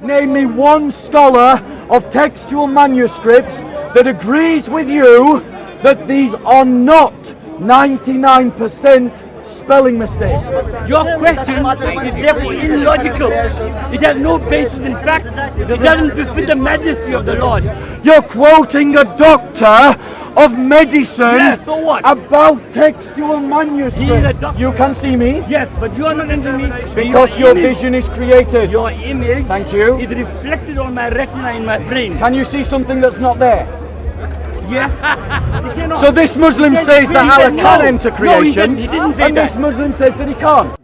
Name me one scholar of textual manuscripts that agrees with you that these are not 99% spelling mistakes. Your question is therefore illogical. It has no basis in fact. It doesn't befit the majesty of the Lord. You're quoting a doctor of medicine Yes, for what? about textual manuscripts. He is a doctor. You can see me? Yes, but you are not entering me. Because your vision is created. Your image Thank you. is reflected on my retina in my brain. Can you see something that's not there? Yes. You cannot. So this Muslim He says that he Allah said no. can enter creation, No, he didn't say and that. this Muslim says that he can't.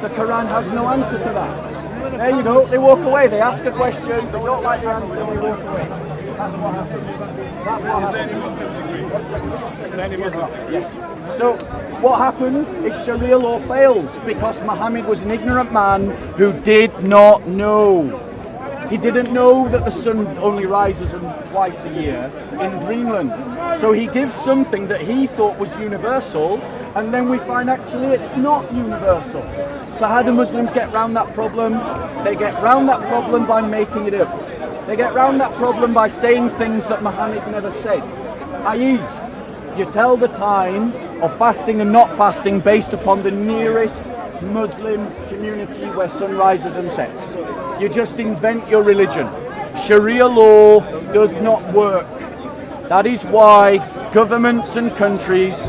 The Quran has no answer to that. There you go, they walk away, they ask a question, they don't like the answer, they walk away. That's what happens. That's what happens. Yes. So what happens is Sharia law fails because Muhammad was an ignorant man who did not know. He didn't know that the sun only rises twice a year in Greenland. So he gives something that he thought was universal, and then we find actually it's not universal. So how do Muslims get round that problem? They get round that problem by making it up. They get round that problem by saying things that Muhammad never said. I.e., you tell the time of fasting and not fasting based upon the nearest Muslim community where sun rises and sets. You just invent your religion. Sharia law does not work. That is why governments and countries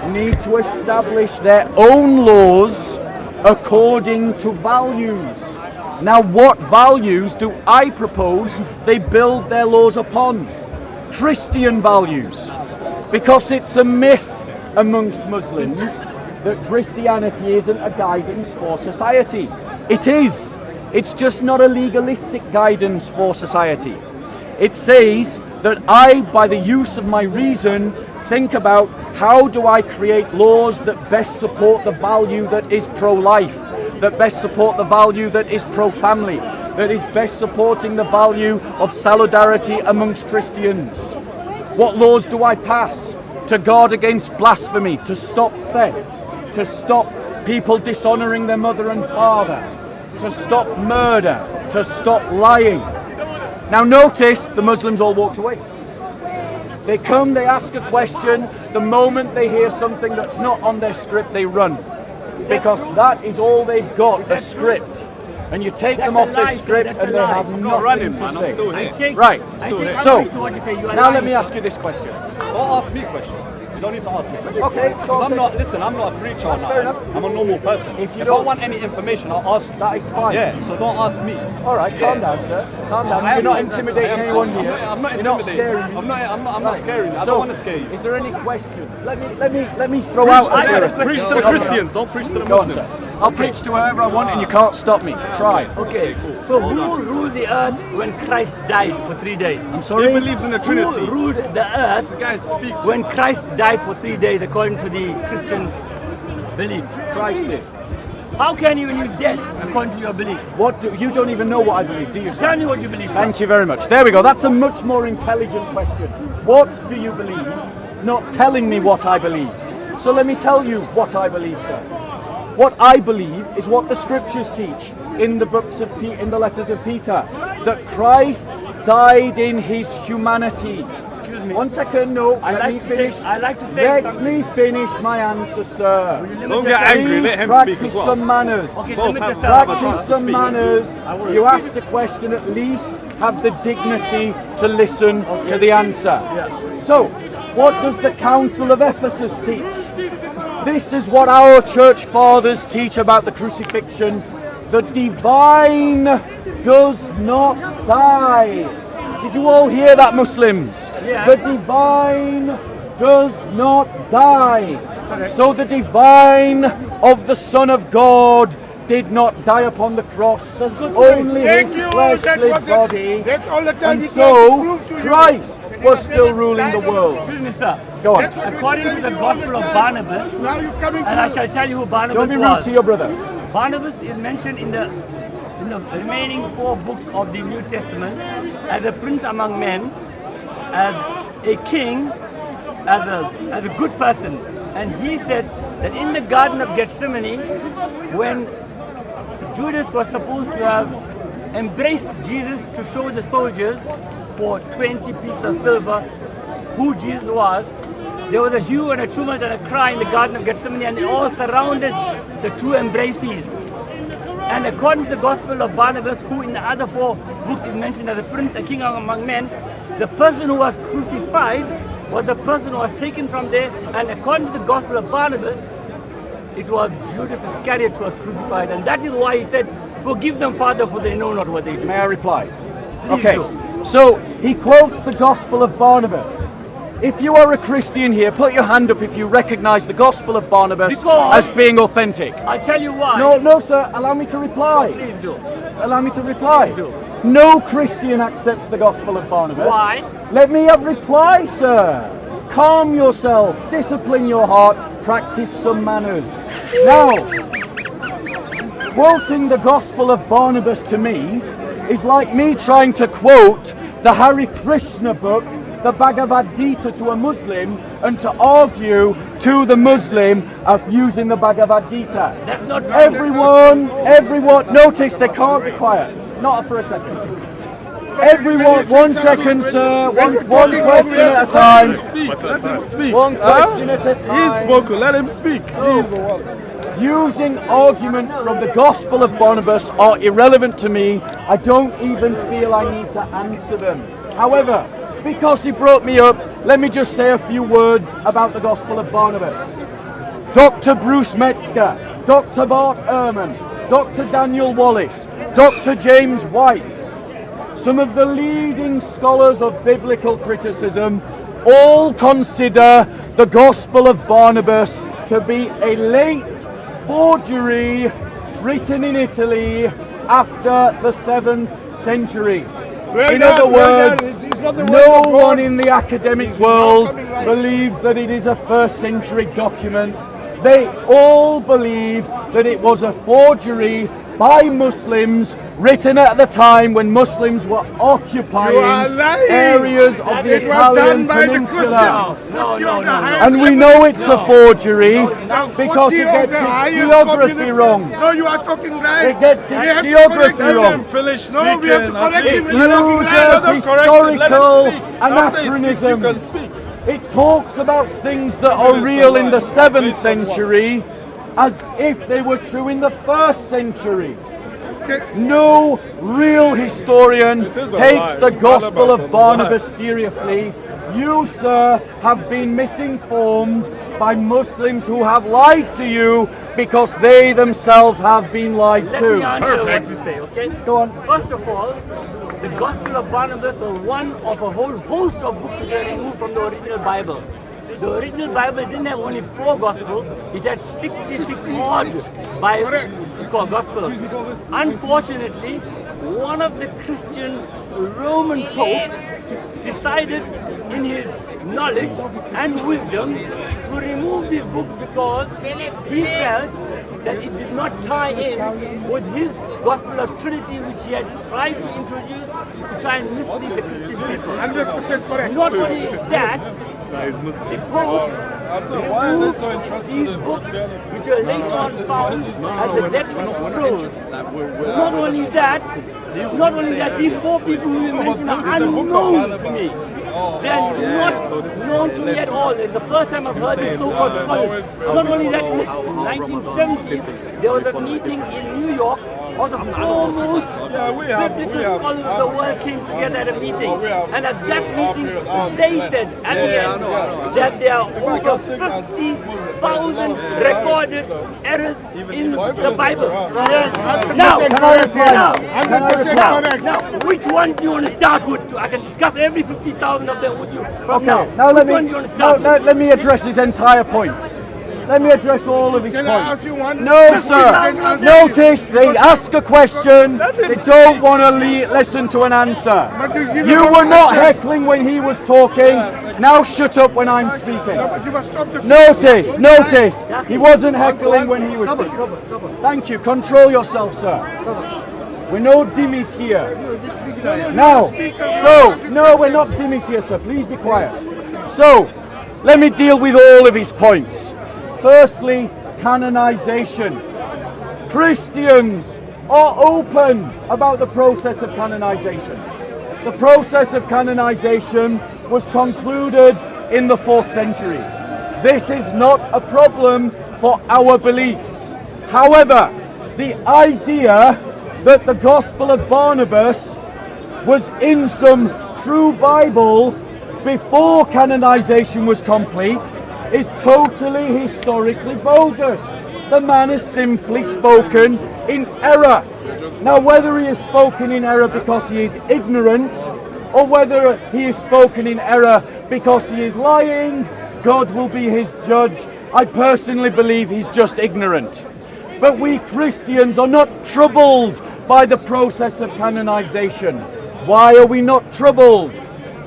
need to establish their own laws according to values. Now, what values do I propose they build their laws upon? Christian values. Because it's a myth amongst Muslims that Christianity isn't a guidance for society. It is. It's just not a legalistic guidance for society. It says that I, by the use of my reason, think about how do I create laws that best support the value that is pro-life, that best support the value that is pro-family, that is best supporting the value of solidarity amongst Christians. What laws do I pass to guard against blasphemy, to stop theft, to stop people dishonoring their mother and father, to stop murder, to stop lying? Now notice the Muslims all walked away. They come, they ask a question, the moment they hear something that's not on their script, they run. Because that is all they've got, a script. And you take them off their script and they have nothing to say. Right, so now let me ask you this question. Don't ask me questions. You don't need to ask me questions. Okay, so I'm not a preacher. That's fair enough. I'm a normal person. If you I don't want any information, I'll ask you. That is fine. Yeah, so don't ask me. Alright, calm down, sir. Calm down. You're not intimidating anyone here. I'm not You're not intimidating. scaring me. I'm not scaring you. I don't want to scare you. Is there any questions? Let me throw out a question. Preach to the Christians, don't preach to the Go on, Muslims. sir. I'll preach to whoever I want and you can't stop me. Try. Okay, so who ruled the earth when Christ died for 3 days? I'm sorry? He believes in the Trinity. Who ruled the earth Guys, speak to when Christ died for 3 days according to the Christian belief? Christ did. How can you when you're dead according to your belief? You don't even know what I believe, do you, sir? Tell me what you believe. Thank you very much. There we go. That's a much more intelligent question. What do you believe? Not telling me what I believe. So let me tell you what I believe, sir. What I believe is what the scriptures teach in the in the letters of Peter, that Christ died in his humanity. Excuse me. 1 second, no. Let me finish. I like to say Let me finish my answer, sir. Don't get angry, let him speak Practice as well. some manners. Okay, Both limit have- yourself. Practice some manners. You asked a question, at least have the dignity to listen to the answer. So, what does the Council of Ephesus teach? This is what our church fathers teach about the crucifixion. The divine does not die. Did you all hear that, Muslims? Yeah. The divine does not die. So the divine of the Son of God did not die upon the cross. Only his fleshly body. And so Christ was still ruling the world. Excuse me, sir. Go on. According to the Gospel of Barnabas, and I shall tell you who Barnabas Don't be rude was. to your brother. Barnabas is mentioned in the in the remaining 4 books of the New Testament as a prince among men, as a king, as a good person. And he said that in the Garden of Gethsemane, when Judas was supposed to have embraced Jesus to show the soldiers for 20 pieces of silver who Jesus was, there was a hue and a tumult and a cry in the Garden of Gethsemane, and they all surrounded the 2 embracees. And according to the Gospel of Barnabas, who in the other 4 books is mentioned as a prince, a king among men, the person who was crucified was the person who was taken from there, and according to the Gospel of Barnabas, it was Judas Iscariot who was crucified, and that is why he said, "Forgive them, Father, for they know not what they do." May I reply? Please Okay, do. so he quotes the Gospel of Barnabas. If you are a Christian here, put your hand up if you recognize the Gospel of Barnabas Because- as being authentic. I'll tell you why. No, sir, allow me to reply. Please do. Allow me to reply. Do. No Christian accepts the Gospel of Barnabas. Why? Let me have reply, sir. Calm yourself, discipline your heart, practice some manners. Now, quoting the Gospel of Barnabas to me is like me trying to quote the Hare Krishna book, the Bhagavad Gita, to a Muslim and to argue to the Muslim of using the Bhagavad Gita. That's not true. Everyone, notice they can't be quiet. Not for a second. Everyone, 1 second, sir. One question at a time. Let him speak. One question at a time. He's spoken. Let him speak. He's the one. Using arguments from the Gospel of Barnabas are irrelevant to me. I don't even feel I need to answer them. However, because he brought me up, let me just say a few words about the Gospel of Barnabas. Dr. Bruce Metzger, Dr. Bart Ehrman, Dr. Daniel Wallace, Dr. James White, some of the leading scholars of biblical criticism all consider the Gospel of Barnabas to be a late forgery written in Italy after the 7th century. In other words, no one in the academic world believes that it is a 1st century document. They all believe that it was a forgery by Muslims written at the time when Muslims were occupying areas of the Italian peninsula. No. And we know it's a forgery because it gets its geography wrong. No, you are talking lies. It gets We its have to geography correct wrong. him. Finish speaking. No, we have to correct him. It He's talking lies. uses historical You anachronism. can speak. It talks about things that are real in the 7th century as if they were true in the 1st century. No real historian takes the Gospel of Barnabas seriously. You, sir, have been misinformed by Muslims who have lied to you because they themselves have been lied Let me to. answer what you say, okay? Go on. First of all, the Gospel of Barnabas was one of a whole host of books that were removed from the original Bible. The original Bible didn't have only 4 Gospels, it had 66 odd Gospels. Unfortunately, one of the Christian Roman popes decided in his knowledge and wisdom to remove these books because he felt that it did not tie in with his Gospel of Trinity, which he had tried to introduce to try and mislead the Christian people. 100% correct. Not only that, the Pope Why are they removed so interested these in books Christianity? which were later on found as the Dead Sea Scrolls. Not only that, these 4 people who you mentioned are unknown to me. They are not known to me at all. It's the first time I've heard these so-called scholars. Not only that, in the 1970s, there was a meeting in New York of the foremost biblical scholars of the world came together at a meeting. And at that meeting, they said at the end that there are over 50,000 recorded errors in the Bible. Now, which one do you want to start with? I can discuss every 50,000 of them with you from now. Now Which one do you want to start with? let me address his entire points. Let me address all of his Can I ask points. you one? No, sir. Notice they ask a question, they don't want to listen to an answer. You were not heckling when he was talking. Now shut up when I'm speaking. But you must stop the Notice, he wasn't heckling when he was speaking. Thank you. Control yourself, sir. We're no dimmies here. Now, no, we're not dimmies here, sir. Please be quiet. So, let me deal with all of his points. Firstly, canonization. Christians are open about the process of canonization. The process of canonization was concluded in the 4th century. This is not a problem for our beliefs. However, the idea that the Gospel of Barnabas was in some true Bible before canonization was complete is totally historically bogus. The man has simply spoken in error. Now, whether he has spoken in error because he is ignorant, or whether he is spoken in error because he is lying, God will be his judge. I personally believe he's just ignorant. But we Christians are not troubled by the process of canonization. Why are we not troubled?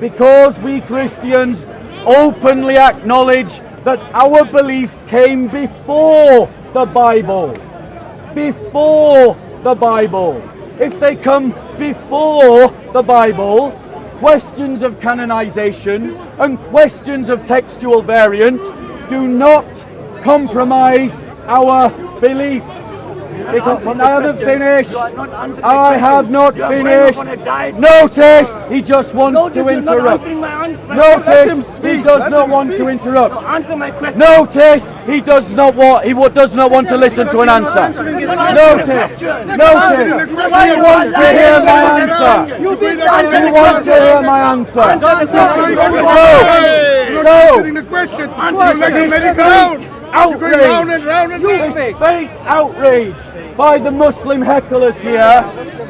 Because we Christians openly acknowledge that our beliefs came before the Bible. Before the Bible. If they come before the Bible, questions of canonization and questions of textual variant do not compromise our beliefs. Because I haven't finished. I have not finished. Notice he just wants to interrupt. Notice he does not want to interrupt. Notice he does not want to listen to an answer. Notice he wants to hear my answer. He wants to hear my answer. This fake outrage by the Muslim hecklers here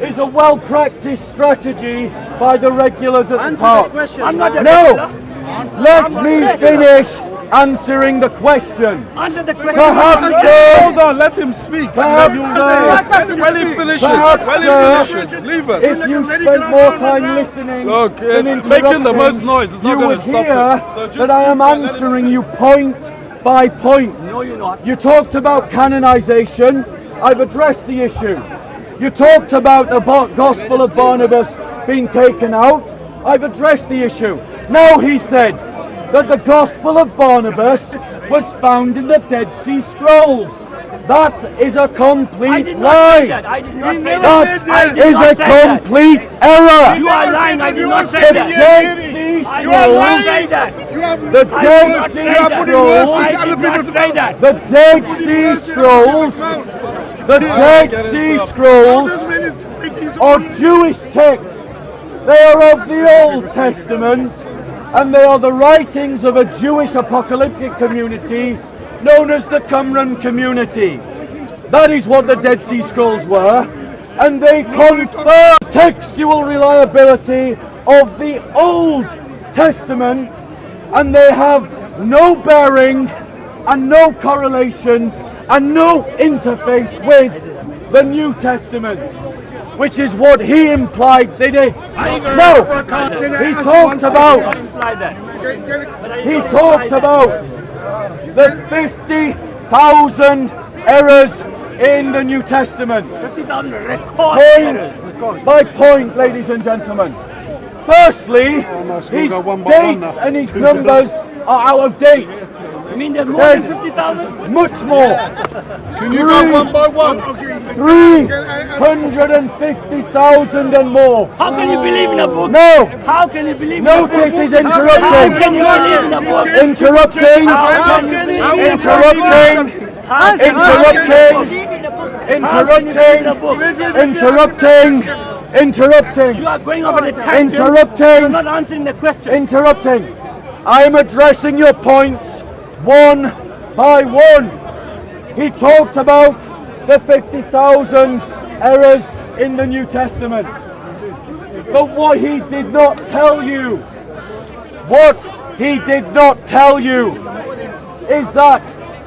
is a well-practiced strategy by the regulars at the top. No! Let me finish answering the question. Answer the question. Hold on, let him speak. Perhaps, When he finishes, leave us. if you spent more time listening Look, than making the most noise is not you going would to stop hear it. So just that I am let him answering speak. you point by point. No, you're not. You talked about canonization. I've addressed the issue. You talked about the Gospel of Barnabas being taken out. I've addressed the issue. Now he said that the Gospel of Barnabas was found in the Dead Sea Scrolls. That is a complete lie. I did not say that. That is a complete error. You are lying. I did not say The that. Dead Sea I did not Scrolls. say that. The Dead Sea Scrolls. I did not say that. The Dead Sea Scrolls. The Dead Sea Scrolls are Jewish texts. They are of the Old Testament, and they are the writings of a Jewish apocalyptic community known as the Qumran community. That is what the Dead Sea Scrolls were, and they confirm textual reliability of the Old Testament, and they have no bearing and no correlation and no interface with the New Testament, which is what he implied they did. No, he talked about the 50,000 errors in the New Testament. 50,000 record errors. Point by point, ladies and gentlemen. Firstly, his dates and his numbers are out of date. You mean there's more than 50,000? Much more. Can you go one by one? 350,000 and more. How can you believe in a book? No. How can you believe in a book? Notice he's How can you believe in interrupting. a book? Interrupting. How can you believe in a book? Interrupting. How can Interrupting. you believe in a book? How can you believe in a book? Interrupting. Interrupting. You are going off on a tangent. Interrupting. You're not answering the question. Interrupting. I am addressing your points one by one. He talked about the 50,000 errors in the New Testament. But what he did not tell you, is that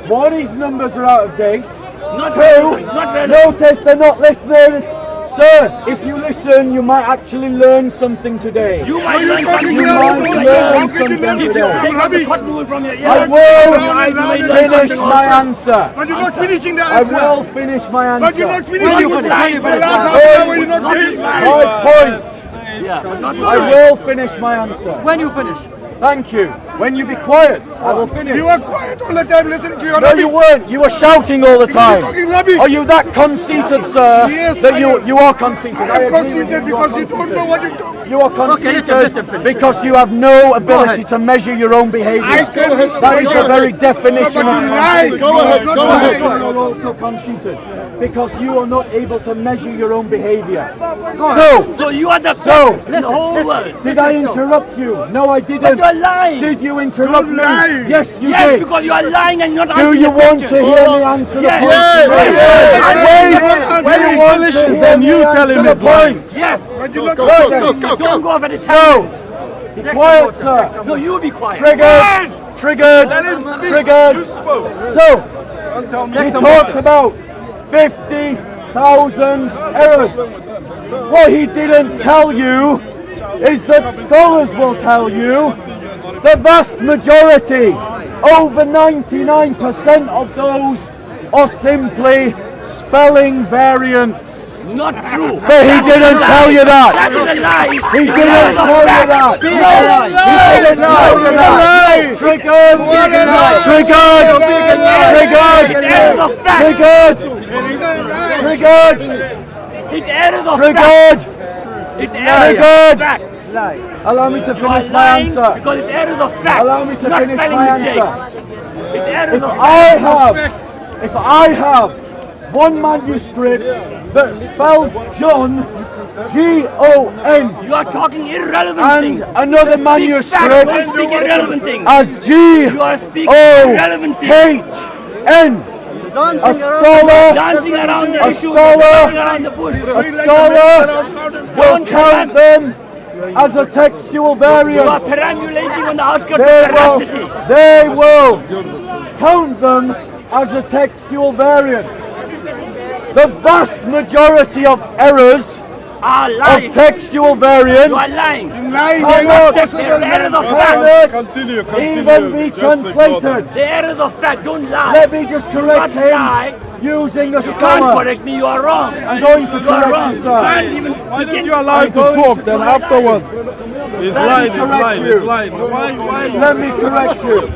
one, his numbers are out of date. Not Two, relevant, not relevant. notice they're not listening. Sir, if you listen, you might actually learn something today. You might learn talking something. You about? might How learn can you something learn If you today. take out the cotton wool from your ear, I will finish my answer. But you're not finishing the I answer. will finish my But you're not answer. finishing. you finish? The last half hour you're not Not finished. finish. My point. Yeah, not I will finish my answer. When you finish. Thank you. When you be quiet, I will finish. You are quiet all the time listening to your No, rubbish. you weren't. You were shouting all the You're time. talking rubbish. Are you that conceited, sir? Yes, that I you am. you are conceited. I I'm agree with conceited you. You are because you don't know what you're talking. You are conceited because you have no ability to measure your own behaviour. I can That is the very definition But of you lie. conceit. Go ahead, Not go lying. ahead. You are also conceited because you are not able to measure your own behaviour. So you are the So, best in the whole world. did I interrupt you? No, I But didn't. you are lying. Did you interrupt Don't me? lie. Yes, you Yes, did. because you are lying and you're not Do answering you the want to question. hear me answer the Yes. point? Yes. Wait, When he finishes, then you tell him his line. Yes. But you're not Go, listening. go, Don't go over the So, time. be quiet, sir. No, you be quiet. Triggered. Triggered. Let him speak. Triggered. You spoke. So, Don't tell me. he talked about 50,000 errors. What he didn't tell you is that scholars will tell you the vast majority, over 99% of those are simply spelling variants. Not true. But he didn't tell you That that. is a lie. He didn't tell you that. He didn't tell you that. Triggered. Triggered. Triggered. Triggered. Triggered. It errors of Triggered. fact. It errors Triggered. of fact. Allow me to You are finish my lying answer. because it errors of fact. Allow me to not finish spelling my mistakes. answer. It errors of If I have one manuscript that spells John, G-O-N, You are talking irrelevant and things. another Speak fact, manuscript don't speak irrelevant things. as You are speaking irrelevant things. G-O-H-N. A scholar Dancing around the A issue, scholar- dancing around the bush. will count them as a textual You are variant. perambulating on the outskirts They of will, veracity. they will count them as a textual variant. The vast majority of errors Are of lying. textual You are variants lying. cannot, Errors of fact. cannot Continue, even be Just ignore them. translated. The errors of fact. Don't lie. Let me just correct Don't lie. him using the You can't scholar. correct me. You are wrong. I'm going to You are correct wrong. you, You sir. can't even Why don't begin. you allow him to I'm going talk to then correct afterwards? His line, his correct line, you. his line. Why? Let me correct you.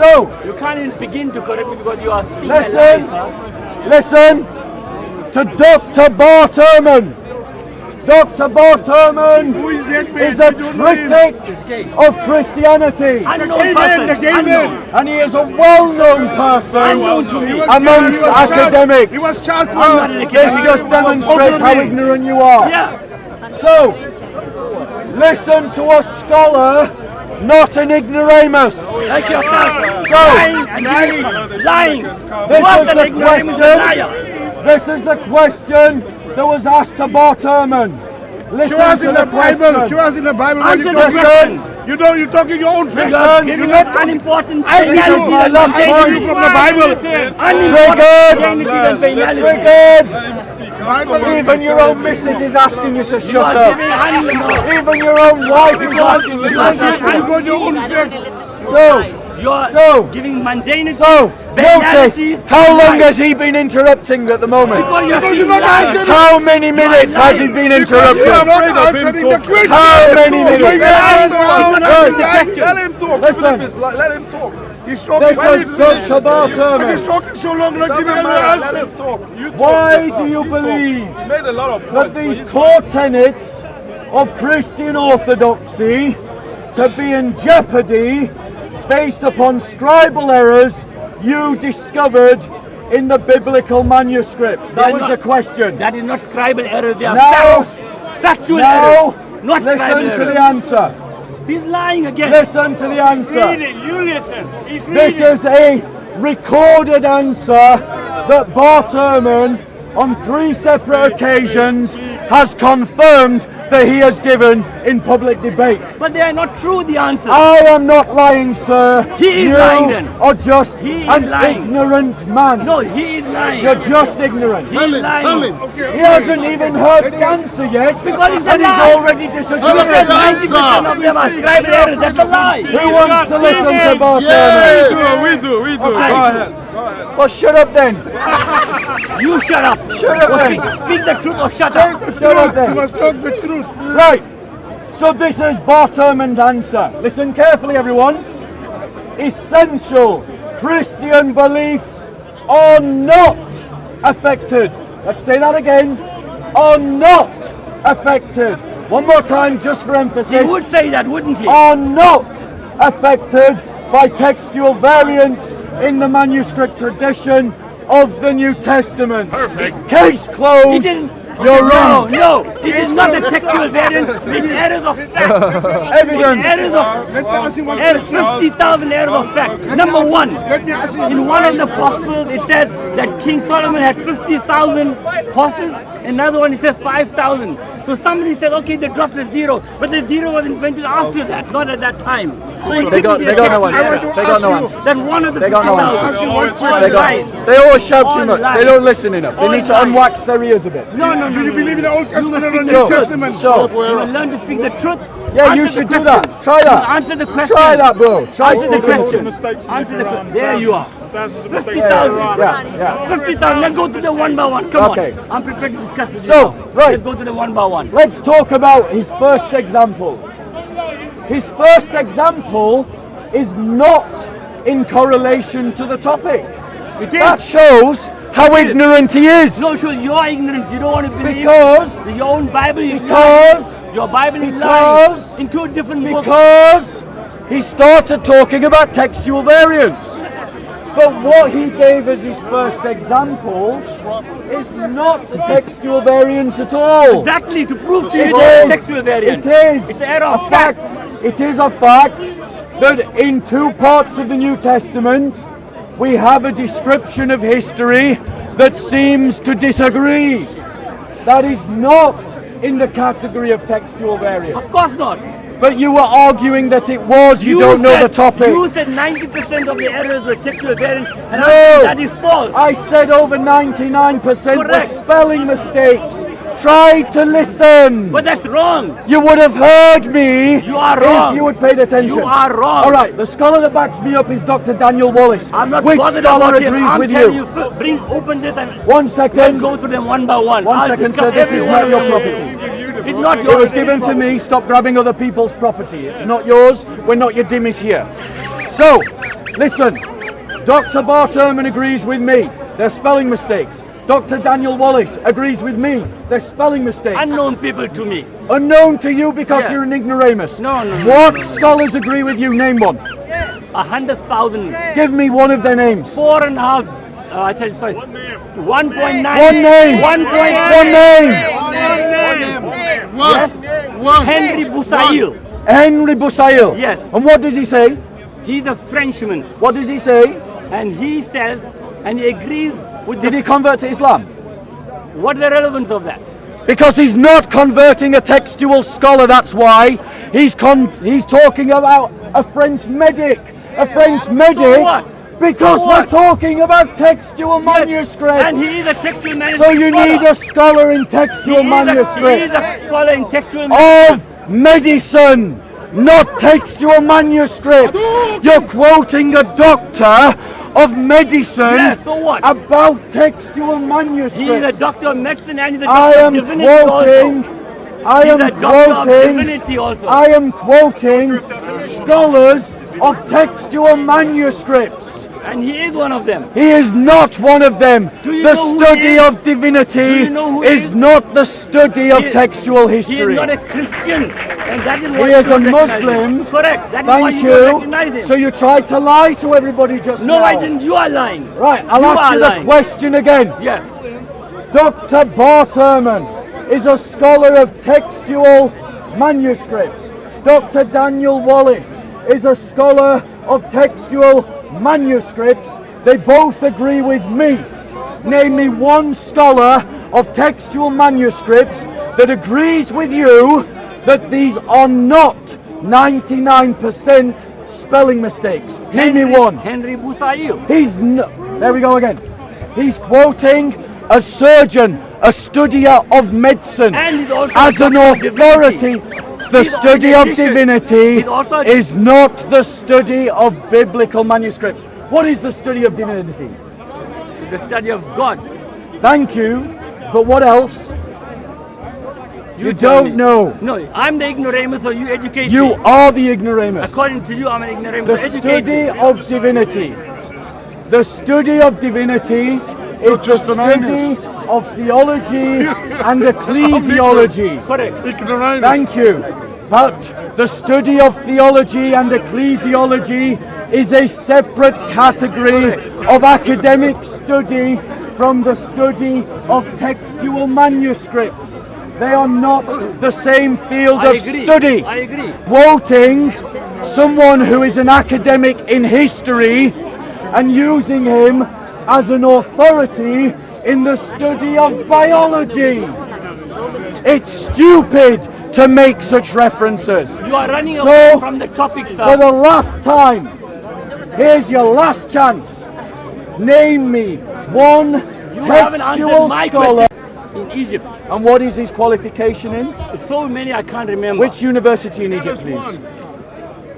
So, You can't even begin to correct me because you are speaking listen, lies. listen to Dr. Bart Ehrman. Dr. Bart Ehrman Who is that man? is a We don't know him. critic of Christianity, Unknown gay man, the person. gay Unknown. man. and he is a well-known person Unknown to me. amongst academics. He was charged not an for This just demonstrates how ignorant you are. Yeah. So, listen to a scholar, not an ignoramus. Like yourself. So, Lying and lying. This What is an the ignoramus and question. liar. This is the question that was asked to Bart Ehrman. Listen Show us to in the the Bible. question. Show us in the Bible. What Answer you the talking? question. You know, you're talking your own face. You are Listen, giving you're up not- unimportant I This is banality my and last banality. point. From the Bible. Triggered. Banality and banality. Triggered. Let him speak. Bible. Even your own missus is asking you to You shut are up. giving animal. Even your own wife is asking you to You are shut You up. got your own face. So, You are So- giving mundanity. so, notice, banality, how long lies. has he been interrupting at the moment? Because you are Because you're speaking not lies. answering. How many minutes has he been Because you are interrupting? not afraid of him answering the talking. question. How many You're minutes? lying around. Let him talk. Listen. Even if it's like, let him talk. He's talking. This was Dr. Bart He's Ehrman. talking so long, not giving him the Let answer. him talk. You talk. Why Yes, do you talk. believe He made a lot of that points. these so he's core tenets of Christian orthodoxy to be in jeopardy based upon scribal errors you discovered in the biblical manuscripts? That They are was not- the question. That is not scribal error. They are Now, factual now, error. Not listen scribal to error. the answer. He's lying again. Listen to the answer. You listen. He's This is a recorded answer that Bart Ehrman on 3 separate occasions has confirmed that he has given in public debates. But they are not true, the answers. I am not lying, sir. He is you lying then. are just He is an lying. ignorant man. No, he is lying. You're just ignorant. Tell him, lying. tell him. He hasn't even heard the answer yet, Because he's a and he's lie. already Tell us disagreed. the 90% of them are scribed errors. That's a lie. Who wants to listen to Bartholomew? Yes. We do. Okay. Go ahead. Well, shut up then. You shut up. Shut up Or then. speak the truth or shut up. Shut up You then. must talk the truth. Right. So this is Bartholomews' answer. Listen carefully, everyone. Essential Christian beliefs are not affected. Let's say that again. Are not affected. One more time, just for emphasis. He would say that, wouldn't he? Are not affected by textual variants in the manuscript tradition of the New Testament. Perfect. Case closed. It is, You're wrong. No, it is not a textual variant. It's errors of fact. Evidence. Errors of Let me ask you one errors, question. 50,000 errors of fact. Number one, Let me ask you in one of the Gospels it says that King Solomon had 50,000 horses. Another one it says 5,000. So somebody said, okay, they dropped the zero, but the zero was invented after that, not at that time. So it They got couldn't be a no textual answer. error. They got no answer. That one of the They got no 50,000. answer. All lies. They always shout too All much. lies. They don't listen enough. They All need to lies. unwax their ears a bit. No, Do you believe in the Old Testament and the So- New Testament? so- You will learn to speak the truth. Yeah, you Answer should the do question. that. Try that. Answer the question. Try that, bro. Try Answer the speaking question. mistakes in Answer the the question. Quran. There you are. Thousands of mistakes. 50,000. Yeah. 50,000. Let's go to the one by one. Come Okay. on. I'm prepared to discuss with So, you. now. right. Let's go to the one by one. Let's talk about his first example. His first example is not in correlation to the topic. It That is. shows how ignorant he is. No, sure, you're ignorant. You don't want to believe Because your own Bible is lying. Because Your Bible is because- lying in two different books. Because he started talking about textual variants. But what he gave as his first example is not a textual variant at all. Exactly, to prove to you It that it's is. textual variant. It is. It's an error of a fact. It is a fact that in two parts of the New Testament we have a description of history that seems to disagree. That is not in the category of textual variant. Of course not. But you were arguing that it was. You don't know the said- topic. You said 90% of the errors were textual variants, and No. I said that is false. I said over 99% were Correct. spelling mistakes. Try to listen. But that's wrong. You would have heard me You are if wrong. you had paid attention. You are wrong. All right, the scholar that backs me up is Dr. Daniel Wallace. I'm not Which bothered scholar about him. agrees I'm with telling you? you, bring open this and One let's second. go through them one by one. One I'll second, discuss sir. This every is one not of your them. property. It's not It yours. was given to me. Stop grabbing other people's property. It's not yours. We're not your dimmies here. So, listen. Dr. Bartholomew agrees with me. There's spelling mistakes. Dr. Daniel Wallace agrees with me. There's spelling mistakes. Unknown people to me. Unknown to you because Yeah. you're an ignoramus. No. What scholars agree with you? Name one. 100,000. Give me one of their names. 4.5. I tell you, sorry. 1.9. One name. 1.9. One name. One. Henry Boussaïl. Henry Boussaïl. Yes. And what does he say? He's a Frenchman, What does he say? and he says, and he agrees with Did the, he convert to Islam? what's the relevance of that? Because he's not converting a textual scholar, that's why. He's talking about a French medic. A French medic. So what? Because So we're what? talking about textual manuscripts. And he is a textual So manuscript you scholar. need a scholar in textual He manuscripts is a scholar in textual manuscript. of medicine, not textual manuscripts. You're quoting a doctor of medicine Yes, so what? about textual He is a manuscripts. doctor of medicine and he's a I doctor of am divinity quoting. also. I He's am a doctor of quoting. divinity also. I am quoting scholars of textual manuscripts. And he is one of them. He is not one of them. Do you The know who he study is? of divinity Do you know who he is is? not the study of He is- textual He is history. not a Christian. And that is why He you is a don't recognize Muslim. him. Correct. That is why Thank you don't you. recognize him. So you tried to lie to everybody just No, now. I didn't. You are lying. Right, I'll You ask are you the lying. question again. Yes. Dr. Bartholomew is a scholar of textual manuscripts. Dr. Daniel Wallace is a scholar of textual manuscripts. They both agree with me. Name me one scholar of textual manuscripts that agrees with you that these are not 99% spelling mistakes? Name me one. Henry Busail. There we go again. He's quoting a surgeon, a studier of medicine, And he's also as an a doctor of authority. The He's study also a of physician. divinity He's also a- is not the study of biblical manuscripts. What is the study of divinity? The study of God. Thank you, but what else? You tell don't me. know. No, I'm the ignoramus, so you educate You me. are the ignoramus. According to you, I'm an ignoramus. The so educate study me. of divinity. The study of divinity is the just an study anus. of theology and ecclesiology. Correct. Ignoramus. Thank you. But the study of theology and ecclesiology is a separate category of academic study from the study of textual manuscripts. They are not the same field I of agree. study. I agree. Quoting someone who is an academic in history and using him as an authority in the study of biology. It's stupid to make such references. You are running So, away from the topic, For sir. the last time, here's your last chance. Name me one You haven't answered textual my scholar. question in Egypt. And what is his qualification in? So many I can't remember. Which university in Egypt, please?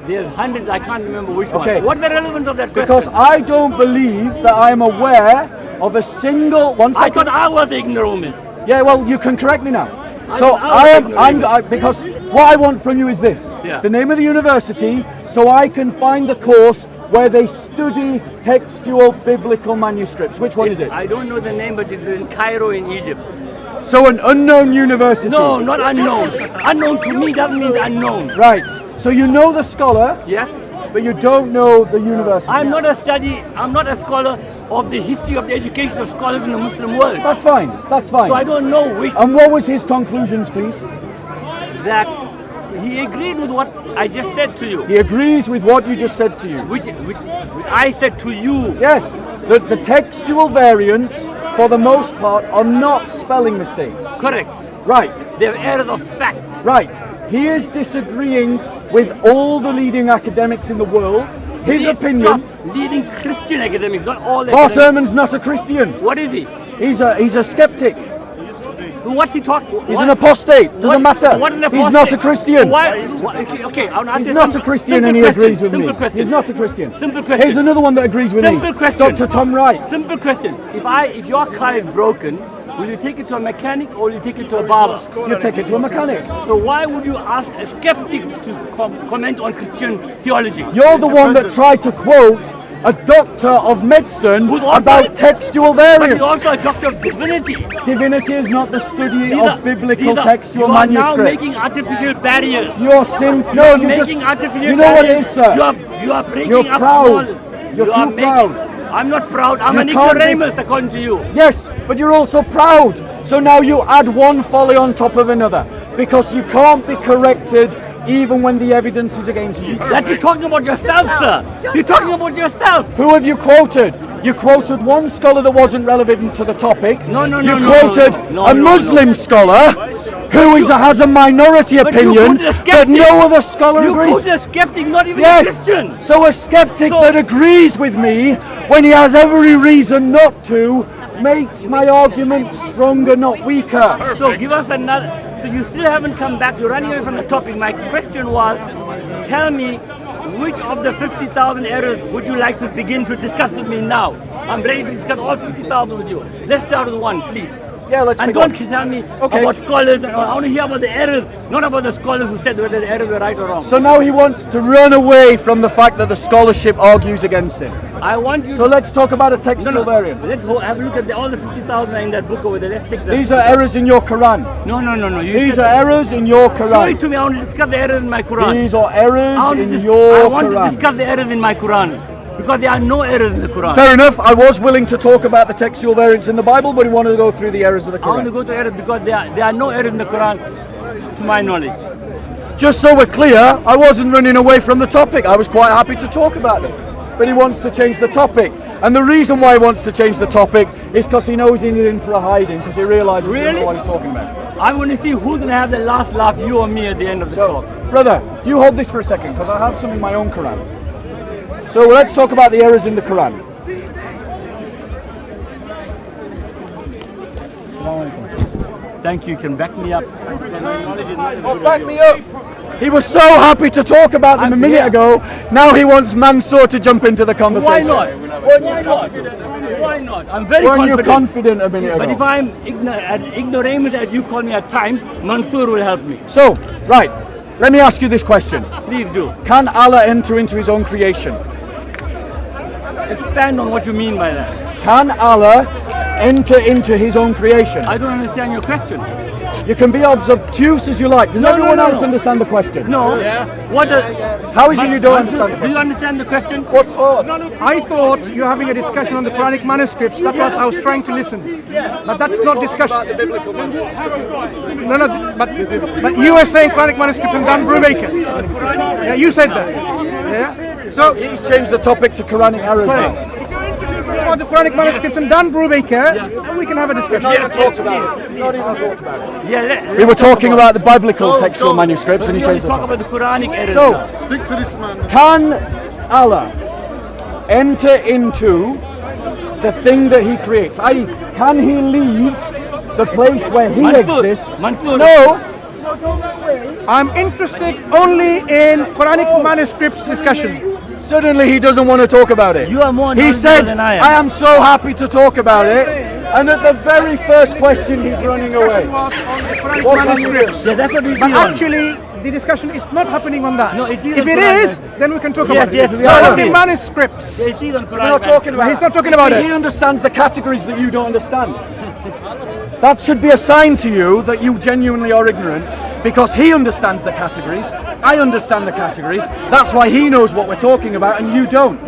There's hundreds, I can't remember which Okay. one. What's the relevance of that Because question? I don't believe that I am aware of a single one I second. thought I was the ignoramus. Yeah, well, you can correct me now. So I was ignorant. because what I want from you is this: Yeah. the name of the university, so I can find the course where they study textual biblical manuscripts. Which one is it? I don't know the name, but it's in Cairo in Egypt. So an unknown university. No, not unknown. Unknown to me doesn't mean unknown. Right. So you know the scholar, Yes? but you don't know the university. I'm not a scholar of the history of the education of scholars in the Muslim world. That's fine. That's fine. So I don't know which, And what was his conclusions, please? that he agreed with what I just said to you. He agrees with what you just said to you. Which I said to you. Yes, the textual variants, for the most part, are not spelling mistakes. Correct. Right, They're errors of fact. right. He is disagreeing with all the leading academics in the world. His opinion. Stop. Leading Christian academics, not all Bart academics. Ehrman's not a Christian. What is he? He's a skeptic. What's he taught? He's an apostate. Doesn't matter. What an He's not a apostate? Christian. Okay, I'll ask He's you not a simple- Christian simple and he question, agrees with me. simple question. He's not a Christian. Simple question. Here's another one that agrees with Simple me. question. Dr. Tom Wright. Simple question. If your car is broken, will you take it to a mechanic or will you take it to a barber? You take it to a mechanic. So why would you ask a skeptic to comment on Christian theology? You're the one that tried to quote a doctor of medicine Who's also- about textual But he's variants. also a doctor of divinity. Divinity is not the study These of are- biblical these are- textual you are now manuscripts. making artificial barriers. You're no, you just, Making artificial you know what it barriers. is, sir? You are breaking You're up proud. small. You're You are too making- proud. I'm not proud. I'm You an can't be- ignoramus according to you. Yes, but you're also proud. So now you add one folly on top of another because you can't be corrected even when the evidence is against you. That you're talking about yourself, sir. You're talking about yourself. Who have you quoted? You quoted one scholar that wasn't relevant to the topic. No, no, You no, no, quoted no, no, a no, Muslim no. scholar who has a minority But you opinion quoted a that skeptic. no other scholar You agrees. quoted a skeptic, not even a Yes, Christian. so a skeptic So- that agrees with me when he has every reason not to makes my argument stronger, not weaker. So give us another. So you still haven't come back. You're running away from the topic. My question was, tell me which of the 50,000 errors would you like to begin to discuss with me now? I'm ready to discuss all 50,000 with you. Let's start with one, please. Yeah, let's And pick don't one. tell me Okay. about scholars. I want to hear about the errors, not about the scholars who said whether the errors were right or wrong. So now he wants to run away from the fact that the scholarship argues against him. I want you So let's talk about a textual variant. Let's go have a look at all the 50,000 in that book over there. Let's take that. These are errors in your Quran. No. You These said- are errors in your Show it Quran. to me. I want to discuss the errors in my Quran. These are errors I want in to your to Quran. discuss the errors in my Quran because there are no errors in the Quran. Fair enough, I was willing to talk about the textual variants in the Bible, but he wanted to go through the errors of the I want to Quran. go to errors because there are no errors in the Quran, to my knowledge. Just so we're clear, I wasn't running away from the topic. I was quite happy to talk about it. But he wants to change the topic. And the reason why he wants to change the topic is because he knows he's in for a hiding, because he realises he doesn't know what he's talking about. I want to see who's going to have the last laugh, you or me, at the end of the So, talk. brother, you hold this for a second, because I have some in my own Quran. So let's talk about the errors in the Quran. Thank you. You can back me up. Back me up. He was so happy to talk about them a minute ago. Now he wants Mansour to jump into the Why conversation. not? Why not? Why not? I'm very Weren't you confident. confident a minute ago? But if I'm ignoramus, as you call me at times, Mansoor will help me. So, right, let me ask you this question. Please do. Can Allah enter into his own creation? Expand on what you mean by that. Can Allah enter into his own creation? I don't understand your question. You can be as obtuse as you like. Does everyone else understand the question? No. What does... How is it you don't understand the Do question? you understand the question? What's hard? I thought you were having a discussion on the Quranic manuscripts. That's what I was trying to listen. But that's not discussion. No, but you were saying Quranic manuscripts and Dan Brubaker. Yeah, you said that. Yeah. So He's changed the topic to Quranic errors now. if you're interested in talking about the Quranic manuscripts and Dan Brubaker, then we can have a discussion. Not even talked about it. Not even talked about it. Yeah, We were talking about the biblical textual manuscripts and he changed the talk topic. about the Quranic errors So, now. Stick to this man. can Allah enter into the thing that he creates? I.e., can he leave the place where he Mansoor, exists? Mansoor. No. I'm interested only in Quranic manuscripts discussion. Suddenly he doesn't want to talk about it. You are more He knowledgeable said, than I am. I am so happy to talk about it. And at the very first question he's running away. Was on the Quranic What can you do? manuscripts. Yeah, that's what we But do on. actually, the discussion is not happening on that. No, it is If on it Quranic is, then we can talk Yes, about it. yes, we Not are. on the manuscripts. Yeah, it is on Quranic. We're not talking about He's it. not talking You about see, it. He understands the categories that you don't understand. That should be a sign to you that you genuinely are ignorant, because he understands the categories, I understand the categories, that's why he knows what we're talking about and you don't.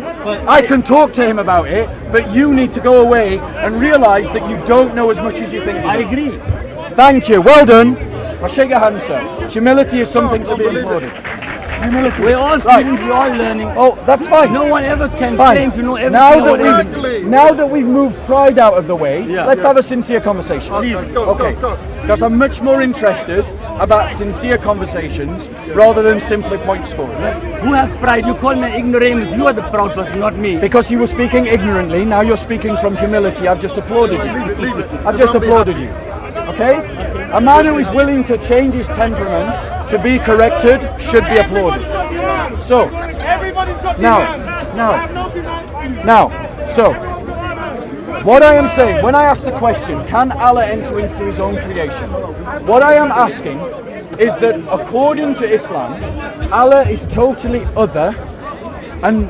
I can talk to him about it, but you need to go away and realise that you don't know as much as you think you I do. agree. Thank you, well done. I'll shake your hand, sir. Humility is something to be applauded. Humility. We're all students, we're all learning. Oh, that's fine. No one ever can Fine. claim to know everything. Now about that, everything. now that we've moved pride out of the way, Yeah. let's have a sincere conversation. Okay, because I'm much more interested about sincere conversations rather than simply point scoring. Who has pride? You call me an ignoramus. You are the proud person, not me. Because you were speaking ignorantly, now you're speaking from humility. I've just applauded you. I've just applauded you. Okay? A man who is willing to change his temperament to be corrected should be applauded. So, now, so, what I am saying, when I ask the question, can Allah enter into his own creation? What I am asking is that according to Islam, Allah is totally other, and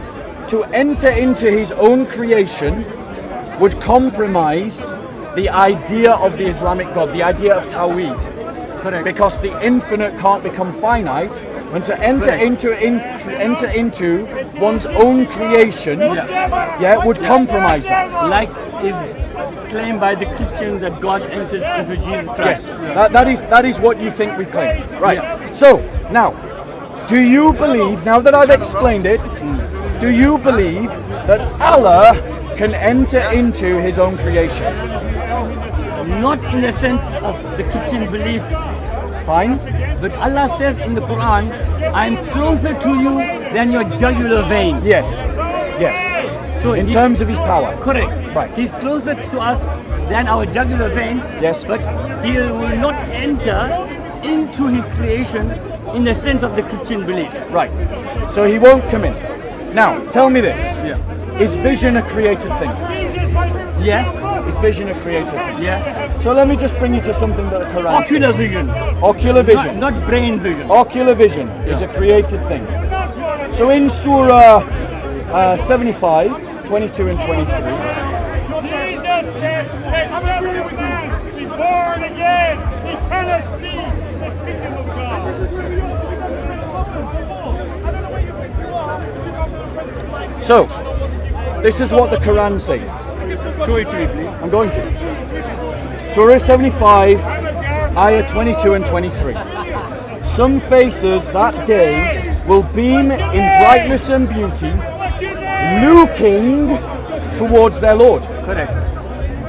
to enter into his own creation would compromise the idea of the Islamic God, the idea of Tawheed. Correct. Because the infinite can't become finite, and to enter into one's own creation, would compromise that. Like is claimed by the Christians that God entered into Jesus Christ. Yes, that is what you think we claim. Right. So now, do you believe? Now that I've explained it, do you believe that Allah can enter into his own creation? Not in the sense of the Christian belief. Fine. But Allah says in the Quran, I am closer to you than your jugular vein. Yes. Yes. So In terms of his power. Correct. Right. He's closer to us than our jugular veins. Yes. But he will not enter into his creation in the sense of the Christian belief. Right. So he won't come in. Now, tell me this. Yeah. Is vision a created thing? Yes. Is vision a created thing? Yes. So let me just bring you to something that the Quran Ocular says. vision. Ocular vision. Not brain vision. Ocular vision is a created thing. So in Surah 75, 22 and 23. Jesus said that every man be born again. He cannot see the kingdom of God. So, this is what the Quran says. Show it to me, please. I'm going to. Surah 75, ayah 22 and 23. Some faces that day will beam in brightness and beauty, looking towards their Lord. Correct.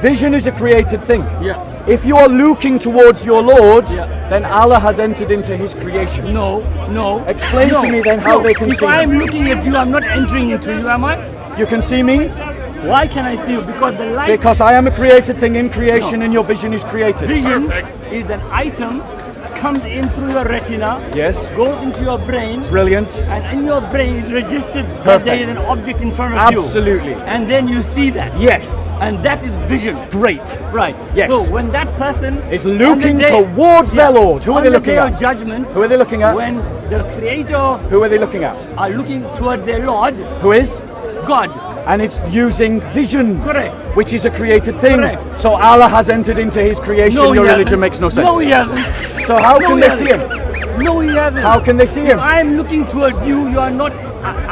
Vision is a created thing. Yeah. If you are looking towards your Lord, Yeah. then Allah has entered into His creation. No. Explain no, to me then how no. they can if see I'm Him. looking at you, I'm not entering into you, am I? You can see me Why can I see you? Because the light because I am a created thing in creation, and your vision is created. vision is an item comes in through your retina, Yes. goes into your brain, Brilliant. and in your brain it's registered that Perfect. there is an object in front of you. Absolutely. And then you see that. Yes. And that is vision. Great. Right. Yes. So when that person Is looking on the day, towards their Lord. Who are on they the looking day of at? judgment, Who are they looking at? when the creator Who are they looking at? are looking towards their Lord, Who is? God. And it's using vision. Correct. Which is a created thing. Correct. So Allah has entered into His creation. No, Your he religion hasn't. makes no sense. No, he hasn't. So how No, can he they hasn't. see Him? No, he hasn't. How can they see Him? I am looking toward you. You are not.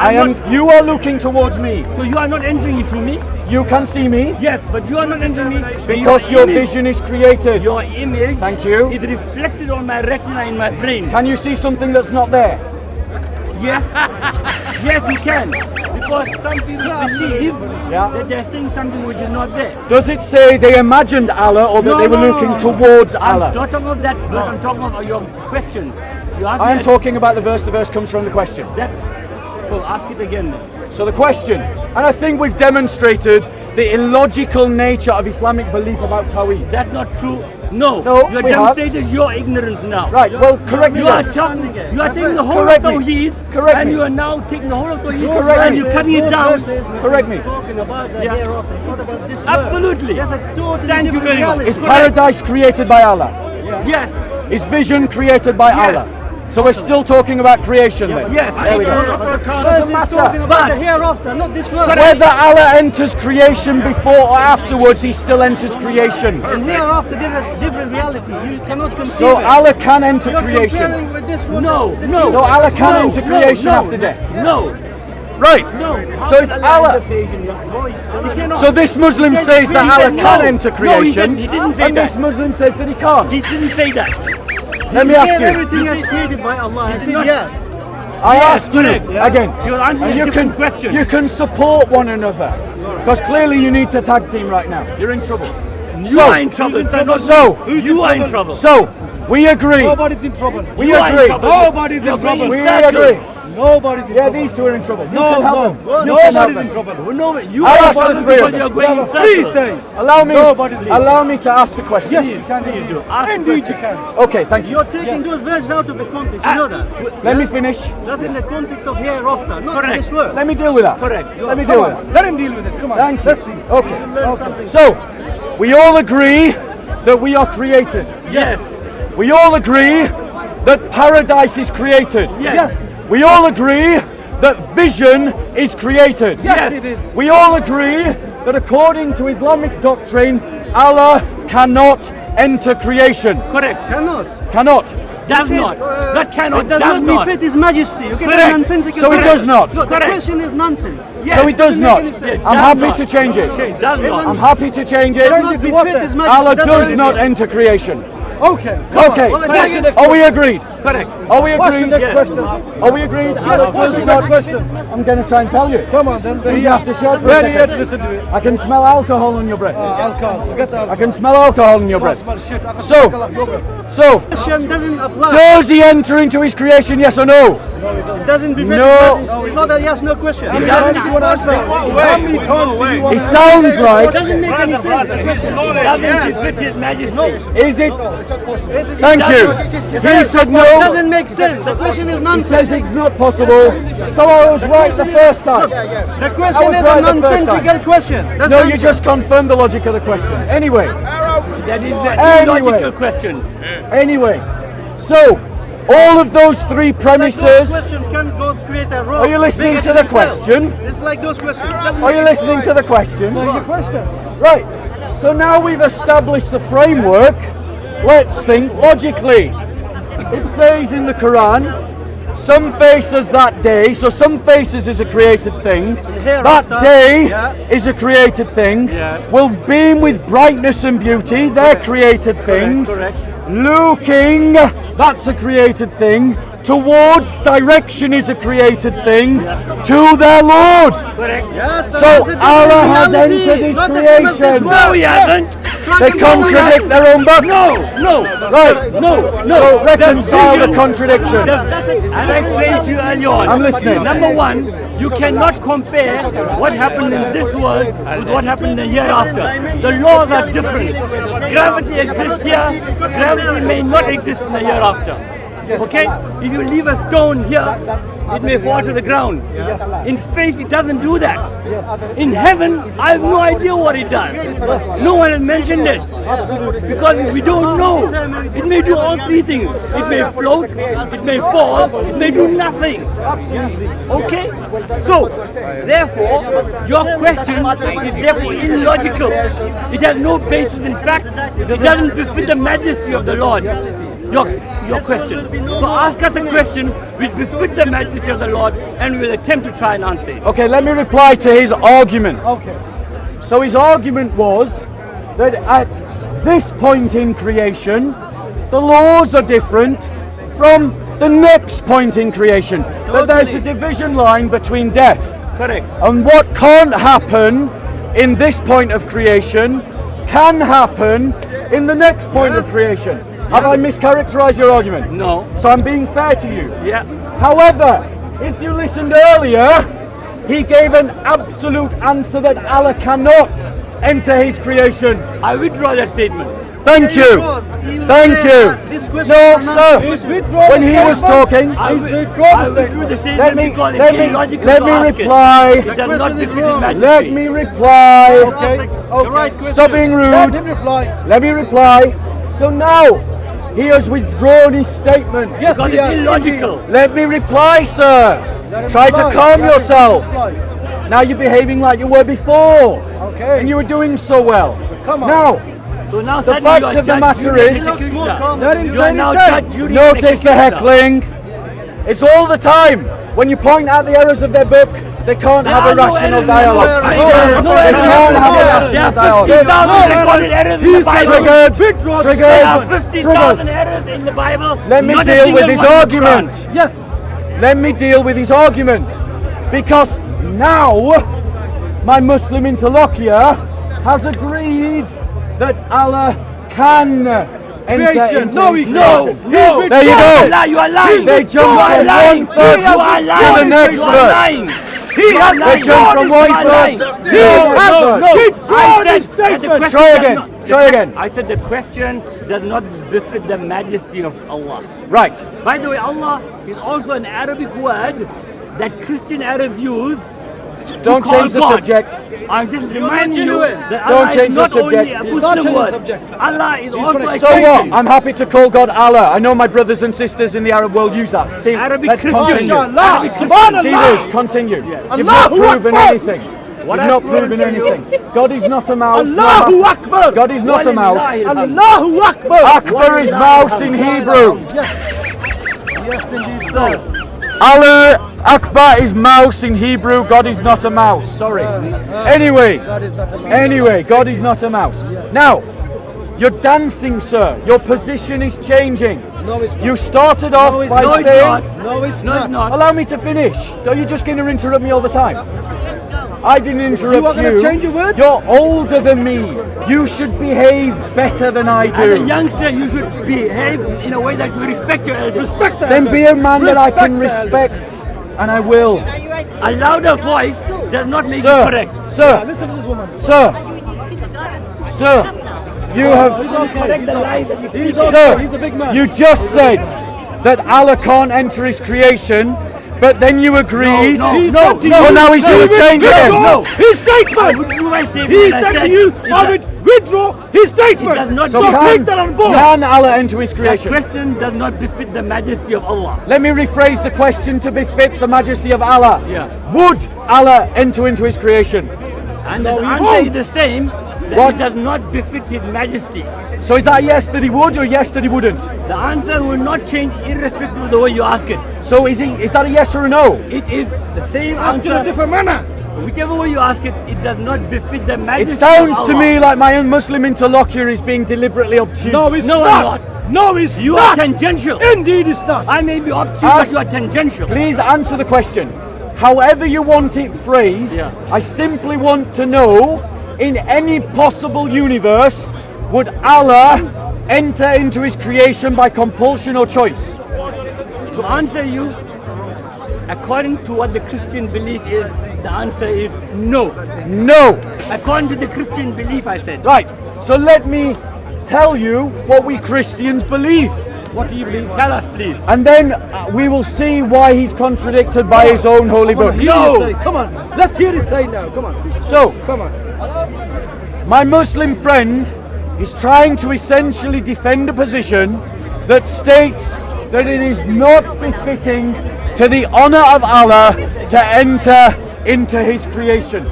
I am. You are looking towards me. So you are not entering into me. You can see me Yes, but you are not entering me because your image- vision is created. Your image. Thank you. Is reflected on my retina in my brain. Can you see something that's not there? Yes. Yes, you can. Because some people believe Yeah. that they're seeing something which is not there. Does it say they imagined Allah or that they were looking towards I'm Allah? not talking about that verse. I'm talking about your question. You asked I am me talking about the verse. The verse comes from the question. that. So ask it again then. So the question, and I think we've demonstrated the illogical nature of Islamic belief about Tawheed. That's not true. No, No, you are we have. demonstrated your ignorance now. Right, well, correct me. You are then. you are taking the whole Correct of me. Tawheed Correct and me. you are now taking the whole of Tawheed Correct and me. you're cutting it down. Correct me. Talking about the Yeah. hereafter. It's not about this world. Absolutely. Yes, a totally Thank you different very much. reality. Is paradise created by Allah? Yes, Is vision created by Yes. Allah? So we're still talking about creation then? yes. There we go. But the Doesn't verse is matter. talking about the But- hereafter, not this world. Whether Allah enters creation before or afterwards, He still enters creation. And hereafter, there is a different reality. You cannot conceive So it. Allah can enter You're creation. comparing with this one. No, This no. is- So Allah can no, enter no, creation no, after death. No, Right. no. So if Allah, He cannot. so this Muslim He said- says that he Allah said can no. enter No, creation, he didn't say and this that. Muslim says that he can't. He didn't say that. Let me You ask said you. everything is created by Allah. I said not- yes. I Yes, ask you correct. again. You're answering and a you different can question. you can support one another because clearly you need to tag team right now. You're in trouble. You are in trouble. So You are in trouble. so we agree. Nobody's in trouble. We You are in agree. trouble. Nobody's You're in trouble. going We in circles. agree. Nobody's in Yeah, trouble. these two are in trouble. You No, can help no. them. You can help Nobody's them. in trouble. No, you I'll are in ask the trouble three of because them. you're going in Please circles. say. Allow me. Nobody's in Allow me to ask the question. Yes, you can. Please do. Ask the Indeed, you question. can. Okay, thank you. You're taking those verses out of the context. You know that. Let me finish. That's in the context of hereafter, not Correct. in this world. Let me deal with that. Correct. Let me Come deal with on. that. Let him deal with it. Come on. Thank you. Let's see. Okay. Learn something. So, we all agree that we are created. Yes. We all agree that paradise is created. Yes. We all agree that vision is created. Yes. it is. We all agree that according to Islamic doctrine, Allah cannot enter creation. Correct. Cannot. Cannot. Does not. That cannot. It does Does not not. befit His Majesty. Okay, Correct. that's nonsensical. So it Correct. does not. No, the Correct. question is nonsense. Yes. So it does Doesn't make not. any sense. I'm Does happy not. to change it. Does not. I'm happy to change it. Does not to what befit then? His Majesty. Allah That's does what not it is. enter creation. Okay. Okay. Well, let's take it. Are we agreed? Correct. Are we What's the agreed? next Yes. question? Are we agreed? Allah What's does the not. next question? I'm going to try and tell you. Come on then. You have to shout for a Ready yet? second. Listen to it. I can smell alcohol on your breath. Alcohol. Forget the I alcohol. can smell alcohol in your breath. Smell shit. I can So- smell alcohol. So, Question doesn't apply. does he enter into his creation, yes or no? It doesn't befit No. His Majesty. It's not a yes, no question. How many times do you want to answer? How many times do you want It to sounds It like, doesn't make any sense. Brother, his knowledge, Doesn't yes. befit His Majesty. is it? It's- Thank it you. doesn't- He said It no. doesn't make sense. The question is He nonsense. says it's not possible. So I was right the first time. The question was is right a the first nonsensical question. That's No, you nonsense. just confirmed the logic of the question. Anyway, That is the Anyway. illogical question. anyway. So, all of those three Like those premises. questions can God create a role. Are you listening bigger to than the himself. question? It's like those questions. It doesn't Are you make listening to the question? Your question. Right. So now we've established the framework. Let's think logically. It says in the Quran, some faces that day, so some faces is a created thing. That Hereafter, day yeah. is a created thing. Yeah. Will beam with brightness and beauty, they're created things. Correct. Looking, that's a created thing. towards direction is a created thing to their Lord. Correct. Yes, sir, So that's a Allah different has reality, entered His not the same as this creation. world. No, he hasn't. They contradict their own book. No. Right. No. So reconcile the contradiction. And I explained to you earlier on. I'm listening. Number one, you cannot compare what happened in this world with what happened the year after. The laws are different. Gravity exists here. Gravity may not exist in the year after. Okay? If you leave a stone here, it may fall to the ground. In space, it doesn't do that. In heaven, I have no idea what it does. No one has mentioned it. Because we don't know. It may do all three things. It may float, it may fall, it may do nothing. Okay? So, therefore, your question is therefore illogical. It has no basis in fact. It doesn't befit the majesty of the Lord. Your question. So ask us a question which befits the majesty of the Lord, and we will attempt to try and answer it. Okay, let me reply to his argument. Okay. So his argument was that at this point in creation, the laws are different from the next point in creation. That there's a division line between death. Correct. And what can't happen in this point of creation can happen in the next point of creation. Have I mischaracterized your argument? No. So I'm being fair to you. Yeah. However, if you listened earlier, he gave an absolute answer that Allah cannot enter His creation. I withdraw that statement. Thank you. Thank you. No, sir. When he was talking, I withdrew the statement because it's illogical let to me ask reply. it. It does not befit His majesty. Let me reply. Okay. Stop being rude. Let me reply. So now, he has withdrawn his statement. Yes, because it's illogical. Let me reply, sir. Try to calm yourself. Now you're behaving like you were before. Okay. And you were doing so well. Come on. Now, the fact of the matter is, you are now Judge Judy. notice the heckling. It's all the time. When you point out the errors of their book, they can't have a rational dialogue. They can't have a rational dialogue. Triggered. There are 50,000 errors in the Bible. Let me Not a deal with single his one in the argument. Quran. Yes. Let me deal with his argument. Because now my Muslim interlocutor has agreed that Allah can enter into No, there you go. You are lying. They jump from one verse to the next verse. They jump from one verse to the next verse. Try again. I said the question does not befit the majesty of Allah. Right. By the way, Allah is also an Arabic word that Christian Arabs use. Don't change the subject. I'm just reminding you that Don't Allah change is the not only subject. a Muslim word. Allah is also a So what? Christian. I'm happy to call God Allah. I know my brothers and sisters in the Arab world use that. Arabic Let's Christian. continue. Arabic Christian. Jesus, continue. You've not proven anything. You've not proven anything. God is not a mouse. Allahu Akbar. God is not a mouse. Allahu Akbar. Akbar is mouse in Hebrew. Yes, indeed, sir. Allah Akbar is mouse in Hebrew. God is not a mouse. Sorry. Anyway, God is not a mouse. Now, you're dancing, sir. Your position is changing. No, it's not. You started off by No, it's saying, not. No, it's No, it's not. allow me to finish. Are you just going to interrupt me all the time? I didn't interrupt You are going to change your words? You're older than me. You should behave better than I As a do. youngster, you should behave in a way that you respect your elders. Respect them. Then be a man that I can respect, and I will. A louder voice does not make you Sir, correct. sir, Listen to this woman. sir, you have, Correct the lies that you speak. sir, He's a big man. you just said that Allah can't enter His creation, but then you agreed. No. Well, now he's going to change again. No, his statement. Withdrew my statement. He I said to you, I would withdraw his statement. does not So So take that on board. Can Allah enter His That creation? question does not befit the majesty of Allah. Let me rephrase the question to befit the majesty of Allah. Yeah. Would Allah enter into His creation? And the he answer won't. is the same, that What? it does not befit His majesty. So is that yes that He would or yes that He wouldn't? The answer will not change irrespective of the way you ask it. So is that a yes or a no? It is the same Ask in a answer. different manner. Whichever way you ask it, it does not befit the majesty It sounds of to Allah. me like my own Muslim interlocutor is being deliberately obtuse. No, it's No, I'm not. not. No, it's You not. are tangential. Indeed, it's not. I may be obtuse, Ask- but you are tangential. Please answer the question. However you want it phrased, I simply want to know, in any possible universe, would Allah enter into his creation by compulsion or choice? To answer you, according to what the Christian belief is, the answer is no. No. According to the Christian belief, I said. Right. So let me tell you what we Christians believe. What do you believe? Tell us, please. And then we will see why he's contradicted by his own holy book. No. Come on. Let's hear it say now. Come on. So, Come on. my Muslim friend is trying to essentially defend a position that states that it is not befitting to the honor of Allah to enter into his creation.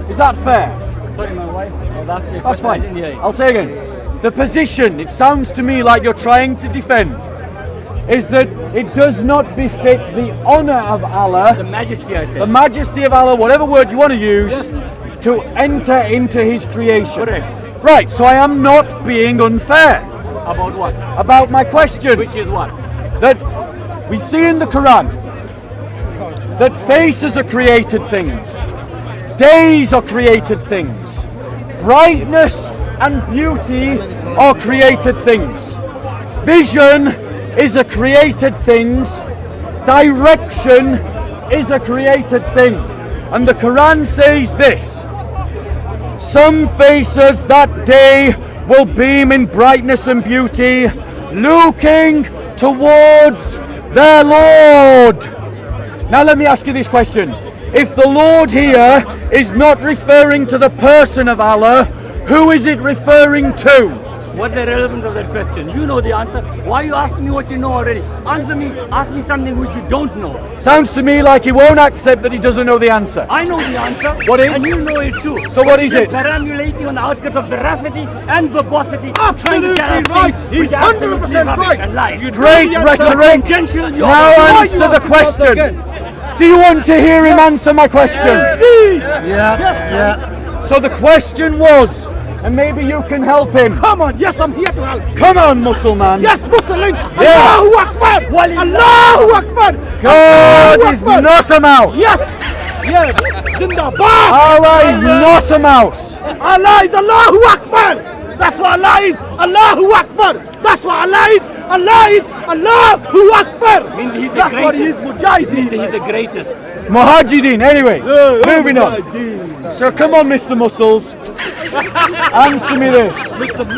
Is that fair? Sorry, my wife. That's fine. I'll say again. The position, it sounds to me like you're trying to defend, is that it does not befit the honor of Allah, The majesty, I said. the majesty of Allah, whatever word you want to use, to enter into his creation. Correct. Right, so I am not being unfair About what? about my question. Which is what? That we see in the Quran that faces are created things, days are created things, brightness and beauty are created things, vision is a created thing, direction is a created thing. And the Quran says this: some faces that day will beam in brightness and beauty, looking towards their Lord. Now let me ask you this question. If the Lord here is not referring to the person of Allah, who is it referring to? What's the relevance of that question? You know the answer. Why you ask me what you know already? Answer me. Ask me something which you don't know. Sounds to me like he won't accept that he doesn't know the answer. I know the answer. What is? And you know it too. So what is You're it? perambulating on the outskirts of veracity and verbosity. Absolutely trying to tell us right. things He's which are absolutely 100% rubbish right. and lies. Great rhetoric. Tangential, you Now are. answer the question. Do you want to hear him answer my question? So the question was, and maybe you can help him. Come on. Yes, I'm here to help. Come on, Muslim. Yes, Muslim. Yeah. Allahu Akbar. Allahu Akbar. God Allahu is Akbar. not a mouse. Yes. Yeah. Zindabad. Allah is not a mouse. Allah is Allahu Akbar. That's what Allah is. Allahu Akbar. That's what Allah is. Allah is Allahu Akbar. Means he's the That's what he is. greatest. Mujahideen. He's the greatest. Muhajirin, anyway. Moving on. So come on, Mr. Muscles. Answer me this.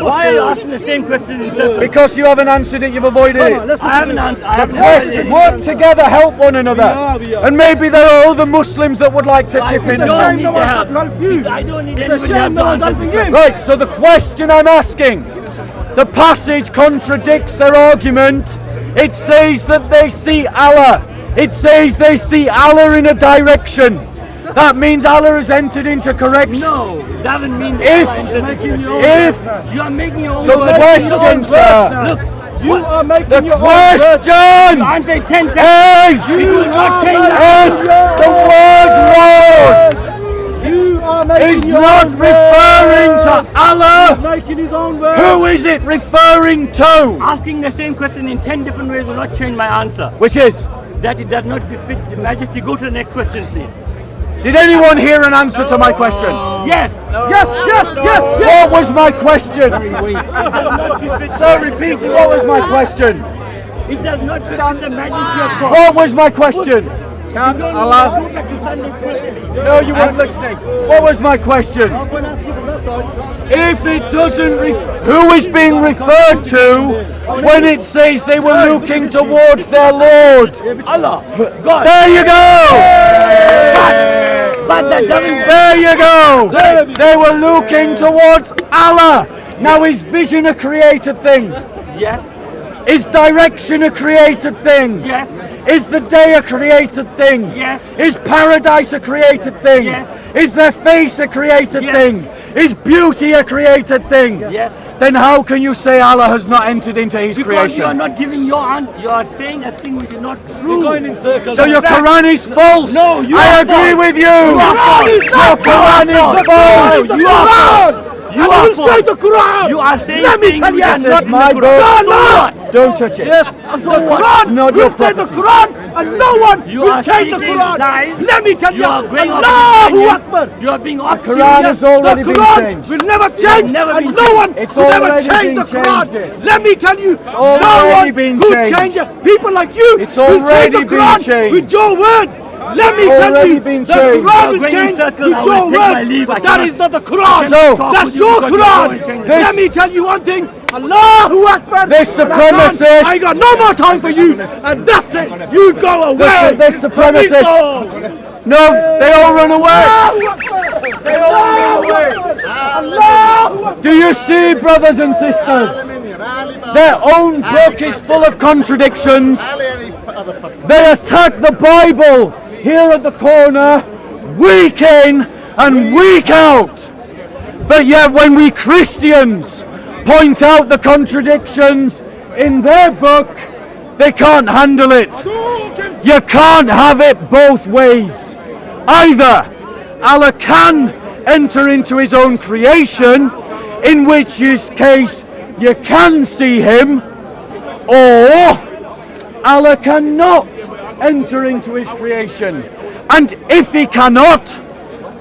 Why are you asking the same question in circles? Because you haven't answered it, you've avoided Come on, it. let's I haven't answered. I haven't Question, answered work together, help one another. We are. And maybe there are other Muslims that would like to chip in. I as don't well. need no the one's help. got to help you. I don't need It's a anybody shame no one's to answer. helping you. Right, so the question I'm asking, the passage contradicts their argument. It says that they see Allah. It says they see Allah in a direction. That means Allah has entered into correction. No, doesn't mean If- Allah entered into your if words. You are making your own the words. question, sir, Look, You are making the your own words. question answer 10 seconds. is, You will not change if that. the word Lord You are making is your not own referring words. to Allah, Making his own words. who is it referring to? Asking the same question in 10 different ways will not change my answer. Which is, That it does not befit your majesty. Go to the next question, please. did anyone hear an answer to my question? Yes. Yes, yes, yes, yes. What was my question? So repeating, what was my question? It does not befit the majesty of God. What was my question? Can Allah? Go back to Sunday school. No, you weren't listening. What was my question? I'm going to ask you from that side. If it doesn't, who is being referred to when it says they were looking towards their Lord? Allah. God. There you go! But that doesn't. There you go! They were looking towards Allah. Now is vision a created thing? Yes. Is direction a created thing? Yes. Is the day a created thing? Yes. Is paradise a created thing? Yes. Is their face a created Yes. thing? Is beauty a created thing? Yes. Then how can you say Allah has not entered into his Because creation? you are not giving your answer. You are saying a thing which is not true. Going in circles. So your Quran is false. No, you I are agree false. with you. You are false. Your Quran is false. You are false. You are false. the Quran. You are saying Let me things tell you, which are it's not in my the book. Quran. No, no. Don't touch it. Yes, So the what? Quran Not your will say the property. Quran, and no one You will are change the speaking Quran. lies. Let me tell you, You are going off Allahu opinion. Akbar. You are being off Quran has already the been Quran changed. will never change, never and been no changed. one It's will ever already change been the changed. Quran. Let me tell you, no already one been could changed. change it. People like you It's will change already the been Quran changed. with your words. Let me It's tell already you, been the changed. Quran You're will going in change circles. with I your will take my words. leave. I That cannot- is not the Quran. So- That's with you your because you're going Quran. to change it. Let me tell you one thing. Allahu Akbar. This supremacist- I got no more time for you, and that's it. You go away. This supremacist- No, they all run away. They all run away. Do you see, brothers and sisters? Their own book is full of contradictions. They attack the Bible here at the corner, week in and week out. But yet when we Christians point out the contradictions in their book, they can't handle it. You can't have it both ways. Either Allah can enter into his own creation, in which case you can see him, or Allah cannot enter into his creation. And if he cannot,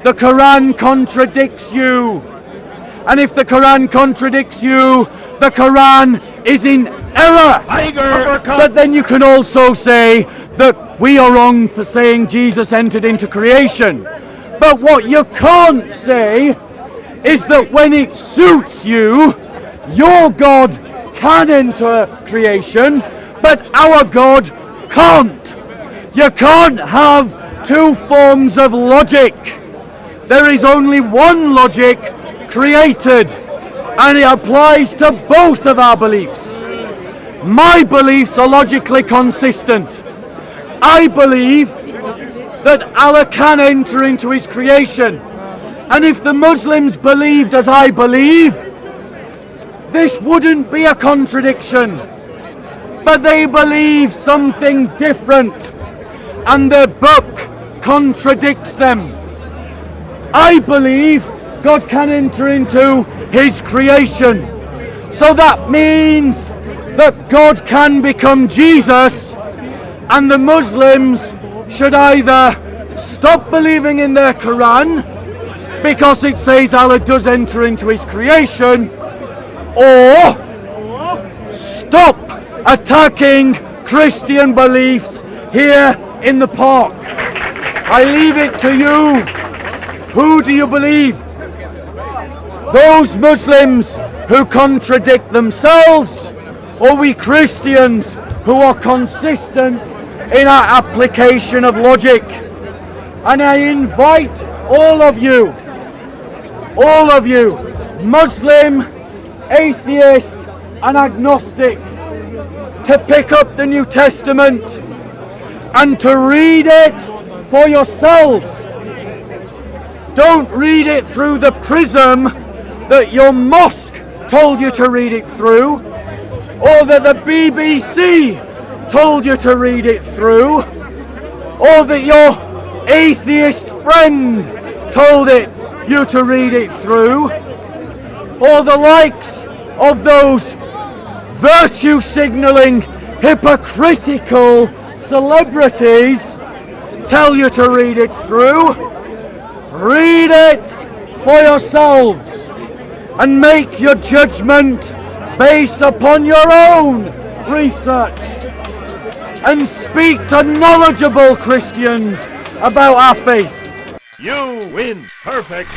the Quran contradicts you. And if the Quran contradicts you, the Quran is in error. But then you can also say that we are wrong for saying Jesus entered into creation. But what you can't say is that when it suits you, your God can enter creation, but our God can't. You can't have two forms of logic. There is only one logic created, and it applies to both of our beliefs. My beliefs are logically consistent. I believe that Allah can enter into his creation, and if the Muslims believed as I believe, this wouldn't be a contradiction. But they believe something different, and their book contradicts them. I believe God can enter into his creation. So that means that God can become Jesus, and the Muslims should either stop believing in their Quran because it says Allah does enter into his creation, or stop attacking Christian beliefs here in the park. I leave it to you. Who do you believe? Those Muslims who contradict themselves, or we Christians who are consistent in our application of logic? And I invite all of you, Muslim, atheist and agnostic, to pick up the New Testament and to read it for yourselves. Don't read it through the prism that your mosque told you to read it through, or that the BBC told you to read it through, or that your atheist friend told you to read it through, or the likes of those virtue signalling hypocritical celebrities tell you to read it through. Read it for yourselves and make your judgment based upon your own research, and speak to knowledgeable Christians about our faith. You win. Perfect.